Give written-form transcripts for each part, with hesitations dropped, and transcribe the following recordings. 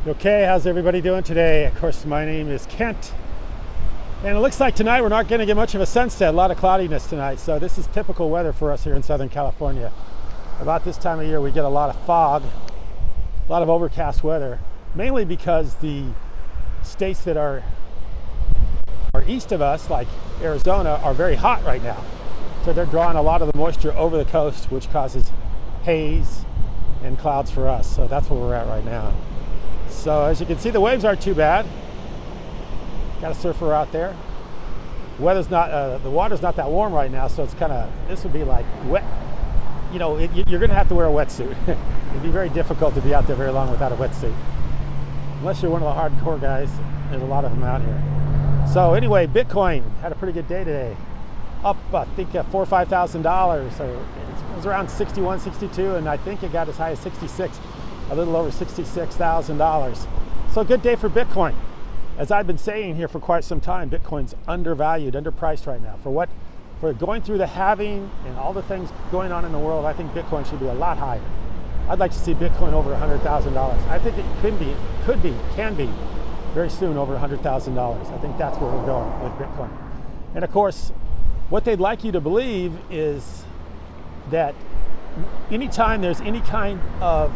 Okay, how's everybody doing today? Of course, my name is Kent. And it looks like tonight we're not going to get much of a sunset, a lot of cloudiness tonight. So this is typical weather for us here in Southern California. About this time of year we get a lot of fog, a lot of overcast weather, mainly because the states that are east of us, like Arizona, are very hot right now. So they're drawing a lot of the moisture over the coast, which causes haze and clouds for us. So that's where we're at right now. So as you can see, the waves aren't too bad. Got a surfer out there. The water's not that warm right now, so it's kind of, this would be like wet. You know, you're going to have to wear a wetsuit. It'd be very difficult to be out there very long without a wetsuit. Unless you're one of the hardcore guys. There's a lot of them out here. So anyway, Bitcoin had a pretty good day today. Up, I think, $4,000 or $5,000. So it was around 61, 62, and I think it got as high as 66. A little over $66,000. So a good day for Bitcoin. As I've been saying here for quite some time, Bitcoin's undervalued, underpriced right now. For going through the halving and all the things going on in the world, I think Bitcoin should be a lot higher. I'd like to see Bitcoin over $100,000. I think it can be very soon over $100,000. I think that's where we're going with Bitcoin. And of course, what they'd like you to believe is that anytime there's any kind of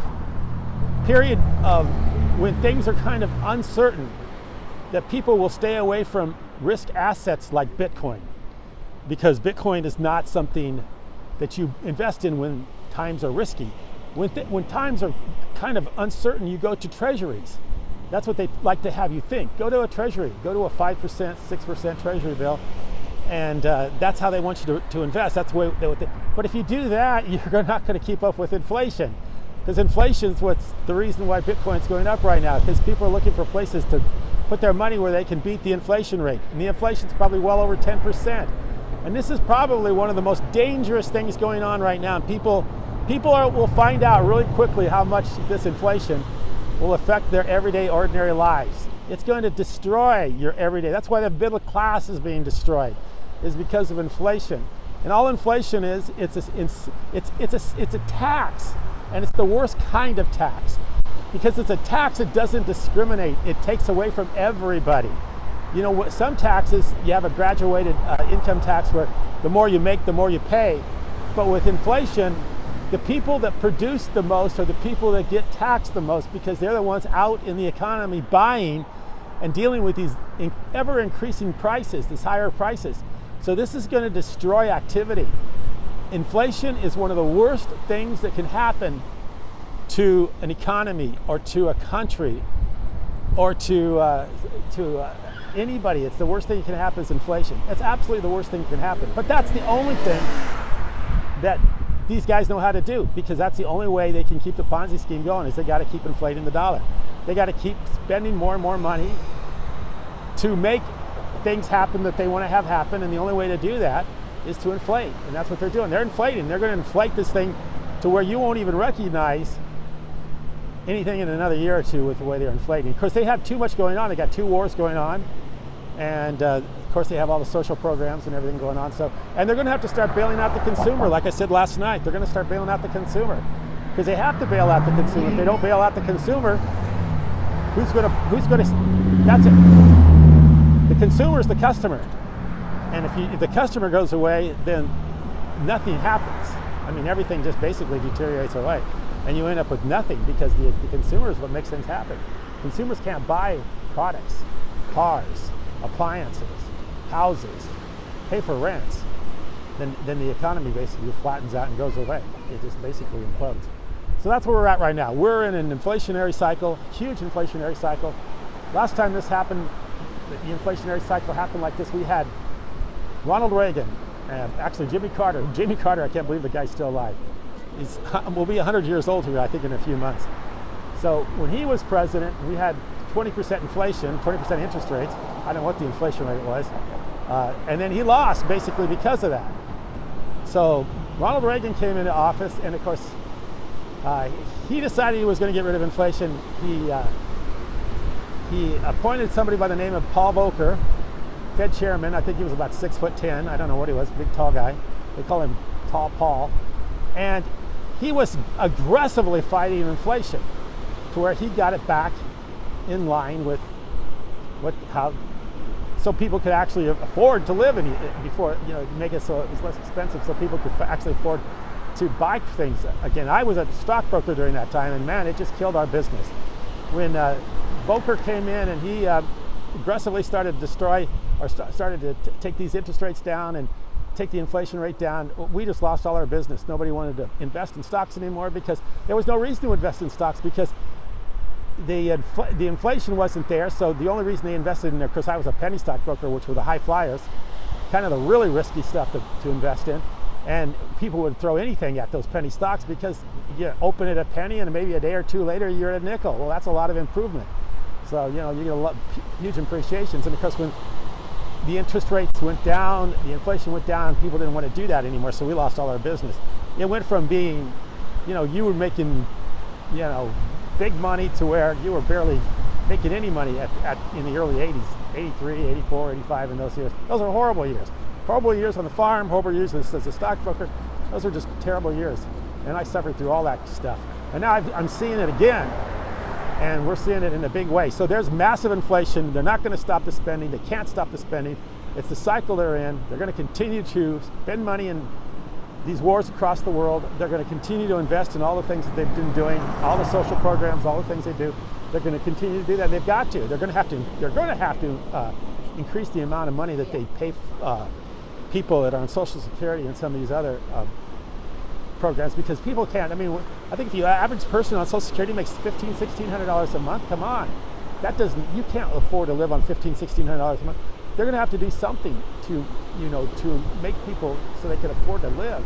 period of when things are kind of uncertain, that people will stay away from risk assets like Bitcoin, because Bitcoin is not something that you invest in when times are risky. When times are kind of uncertain, you go to treasuries. That's what they like to have you think. Go to a treasury, go to a 5%, 6% treasury bill, and that's how they want you to invest. That's but if you do that, you're not going to keep up with inflation. Because inflation is what's the reason why Bitcoin's going up right now, because people are looking for places to put their money where they can beat the inflation rate. And the inflation's probably well over 10%. And this is probably one of the most dangerous things going on right now. And people will find out really quickly how much this inflation will affect their everyday, ordinary lives. It's going to destroy your everyday. That's why the middle class is being destroyed, is because of inflation. And all inflation is, it's a tax. And it's the worst kind of tax, because it's a tax that doesn't discriminate. It takes away from everybody. You know, some taxes, you have a graduated income tax where the more you make, the more you pay. But with inflation, the people that produce the most are the people that get taxed the most, because they're the ones out in the economy buying and dealing with these ever increasing prices, these higher prices. So this is going to destroy activity. Inflation is one of the worst things that can happen to an economy or to a country or to anybody. It's the worst thing that can happen is inflation. It's absolutely the worst thing that can happen. But that's the only thing that these guys know how to do, because that's the only way they can keep the Ponzi scheme going, is they got to keep inflating the dollar. They got to keep spending more and more money to make things happen that they want to have happen, and the only way to do that is to inflate, and that's what they're doing. They're inflating. They're going to inflate this thing to where you won't even recognize anything in another year or two with the way they're inflating. Of course, they have too much going on. They got 2 wars going on, and of course they have all the social programs and everything going on. So, and they're going to have to start bailing out the consumer. Like I said last night, they're going to start bailing out the consumer, because they have to bail out the consumer. If they don't bail out the consumer, who's going to? That's it. The consumer is the customer. And if the customer goes away, then nothing happens. I mean, everything just basically deteriorates away. And you end up with nothing, because the consumer is what makes things happen. Consumers can't buy products, cars, appliances, houses, pay for rents. Then the economy basically flattens out and goes away. It just basically implodes. So that's where we're at right now. We're in an inflationary cycle, huge inflationary cycle. Last time this happened, the inflationary cycle happened like this, we had Ronald Reagan, and actually Jimmy Carter. Jimmy Carter, I can't believe the guy's still alive. We'll be 100 years old here, I think, in a few months. So when he was president, we had 20% inflation, 20% interest rates. I don't know what the inflation rate was. And then he lost, basically, because of that. So Ronald Reagan came into office, and of course, he decided he was going to get rid of inflation. He appointed somebody by the name of Paul Volcker, Fed chairman. I think he was about 6'10". I don't know what he was, big tall guy. They call him Tall Paul. And he was aggressively fighting inflation to where he got it back in line with so people could actually afford to live before, make it so it was less expensive, so people could actually afford to buy things again. I was a stockbroker during that time, and man, it just killed our business. When Volcker came in and he aggressively started to started to take these interest rates down and take the inflation rate down, we just lost all our business. Nobody wanted to invest in stocks anymore because there was no reason to invest in stocks, because the inflation wasn't there. So the only reason they invested in there, because I was a penny stockbroker, which were the high flyers, kind of the really risky stuff to invest in. And people would throw anything at those penny stocks because you open at a penny and maybe a day or two later you're at a nickel. Well, that's a lot of improvement. So, you get a lot, huge appreciations. And of course, when the interest rates went down, the inflation went down, people didn't want to do that anymore, so we lost all our business. It went from being, you were making, big money to where you were barely making any money in the early 80s, 83, 84, 85, in those years. Those are horrible years. Horrible years on the farm, horrible years as a stockbroker. Those are just terrible years. And I suffered through all that stuff. And now I'm seeing it again, and we're seeing it in a big way. So there's massive inflation. They're not going to stop the spending. They can't stop the spending. It's the cycle they're in. They're going to continue to spend money in these wars across the world. They're going to continue to invest in all the things that they've been doing, all the social programs, all the things they do. They're going to continue to do that. They've got to. They're going to have to increase the amount of money that they pay people that are on Social Security and some of these other programs, because people can't. I mean, I think if the average person on Social Security makes $1,500, $1,600 a month, come on, you can't afford to live on $1,500, $1,600 a month. They're going to have to do something to make people so they can afford to live,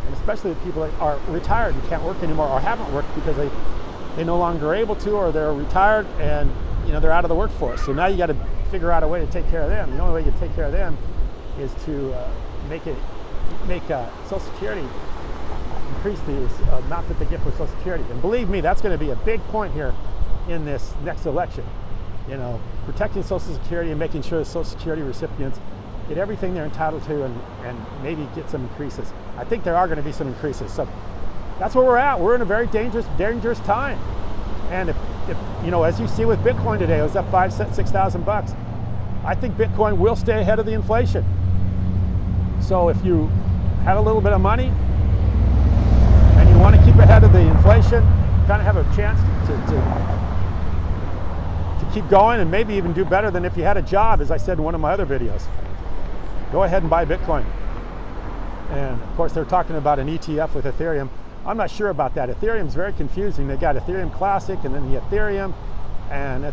and especially the people that are retired and can't work anymore, or haven't worked because they no longer are able to, or they're retired and they're out of the workforce. So now you got to figure out a way to take care of them. The only way you take care of them is to make Social Security increase the amount that they get for Social Security. And believe me, that's going to be a big point here in this next election. Protecting Social Security and making sure the Social Security recipients get everything they're entitled to, and maybe get some increases. I think there are going to be some increases. So that's where we're at. We're in a very dangerous time. And if as you see with Bitcoin today, it was up $6,000. I think Bitcoin will stay ahead of the inflation. So if you have a little bit of money and you want to keep ahead of the inflation, kind of have a chance to keep going and maybe even do better than if you had a job, as I said in one of my other videos, go ahead and buy Bitcoin. And of course, they're talking about an ETF with Ethereum. I'm not sure about that. Ethereum's very confusing. They got Ethereum Classic and then the Ethereum, and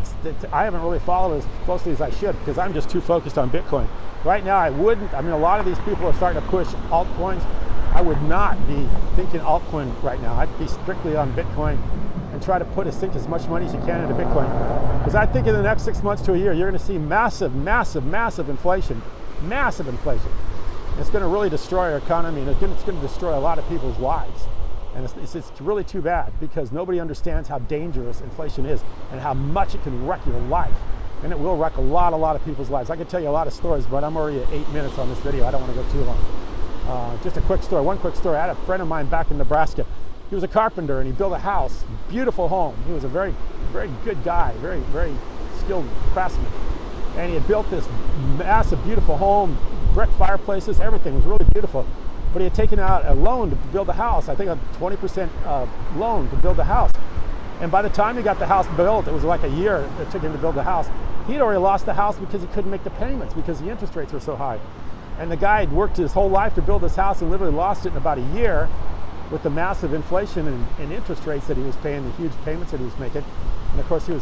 I haven't really followed as closely as I should because I'm just too focused on Bitcoin. Right now, I wouldn't. I mean, a lot of these people are starting to push altcoins. I would not be thinking altcoin right now. I'd be strictly on Bitcoin and try to sink as much money as you can into Bitcoin. Because I think in the next 6 months to a year, you're going to see massive inflation. Massive inflation. It's going to really destroy our economy, and it's going to destroy a lot of people's lives. And it's really too bad, because nobody understands how dangerous inflation is and how much it can wreck your life. And it will wreck a lot of people's lives. I could tell you a lot of stories, but I'm already at 8 minutes on this video. I don't want to go too long. Just a quick story. One quick story. I had a friend of mine back in Nebraska. He was a carpenter, and he built a house, beautiful home. He was a very, very good guy, very, very skilled craftsman. And he had built this massive, beautiful home, brick fireplaces, everything was really beautiful. But he had taken out a loan to build the house. I think a 20% loan to build the house. And by the time he got the house built, it was like a year it took him to build the house. He'd already lost the house because he couldn't make the payments because the interest rates were so high. And the guy had worked his whole life to build this house and literally lost it in about a year with the massive inflation and interest rates that he was paying, the huge payments that he was making. And of course he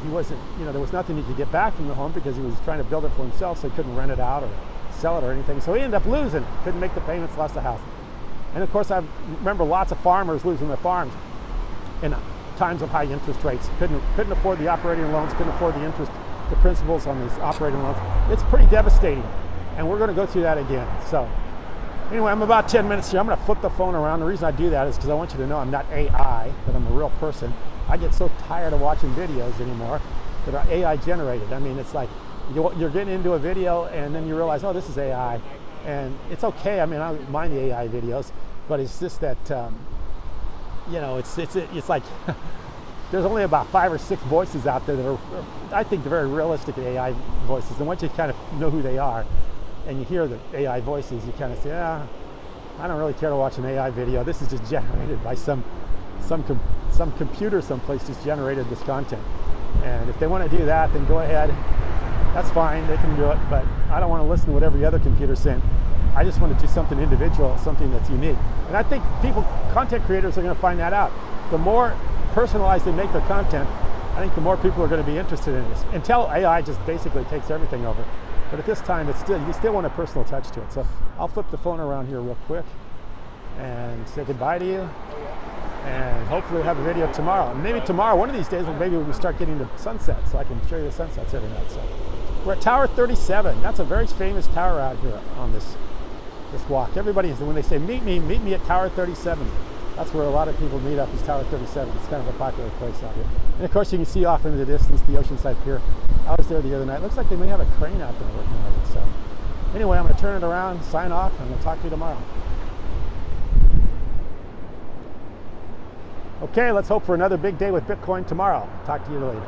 wasn't, there was nothing he could get back from the home because he was trying to build it for himself, so he couldn't rent it out or sell it or anything. So he ended up losing, couldn't make the payments, lost the house. And of course I remember lots of farmers losing their farms in times of high interest rates. Couldn't afford the operating loans, couldn't afford the interest, the principals on these operating loans. It's pretty devastating, and we're going to go through that again. So anyway, I'm about 10 minutes here. I'm going to flip the phone around. The reason I do that is because I want you to know I'm not AI, but I'm a real person. I get so tired of watching videos anymore that are AI generated. I mean, it's like you're getting into a video and then you realize, oh, this is AI. And it's okay. I mean, I don't mind the AI videos, but it's just that, it's like there's only about 5 or 6 voices out there that are, I think, they're very realistic AI voices. And once you kind of know who they are, and you hear the AI voices, you kind of say, I don't really care to watch an AI video. This is just generated by some computer someplace just generated this content. And if they want to do that, then go ahead. That's fine, they can do it, but I don't want to listen to what every other computer's saying. I just want to do something individual, something that's unique. And I think content creators are going to find that out. The more personalized they make their content, I think the more people are going to be interested in this. Until AI just basically takes everything over. But at this time, you still want a personal touch to it. So I'll flip the phone around here real quick and say goodbye to you. And hopefully we'll have a video tomorrow. And maybe tomorrow, one of these days, maybe we'll start getting the sunset so I can show you the sunsets every night. So we're at Tower 37. That's a very famous tower out here on this walk. Everybody, when they say meet me at Tower 37. That's where a lot of people meet up, is Tower 37. It's kind of a popular place out here. And of course you can see off into the distance the Oceanside Pier. I was there the other night. Looks like they may have a crane out there working on it. So anyway, I'm going to turn it around, sign off, and we'll talk to you tomorrow. Okay, let's hope for another big day with Bitcoin tomorrow. Talk to you later.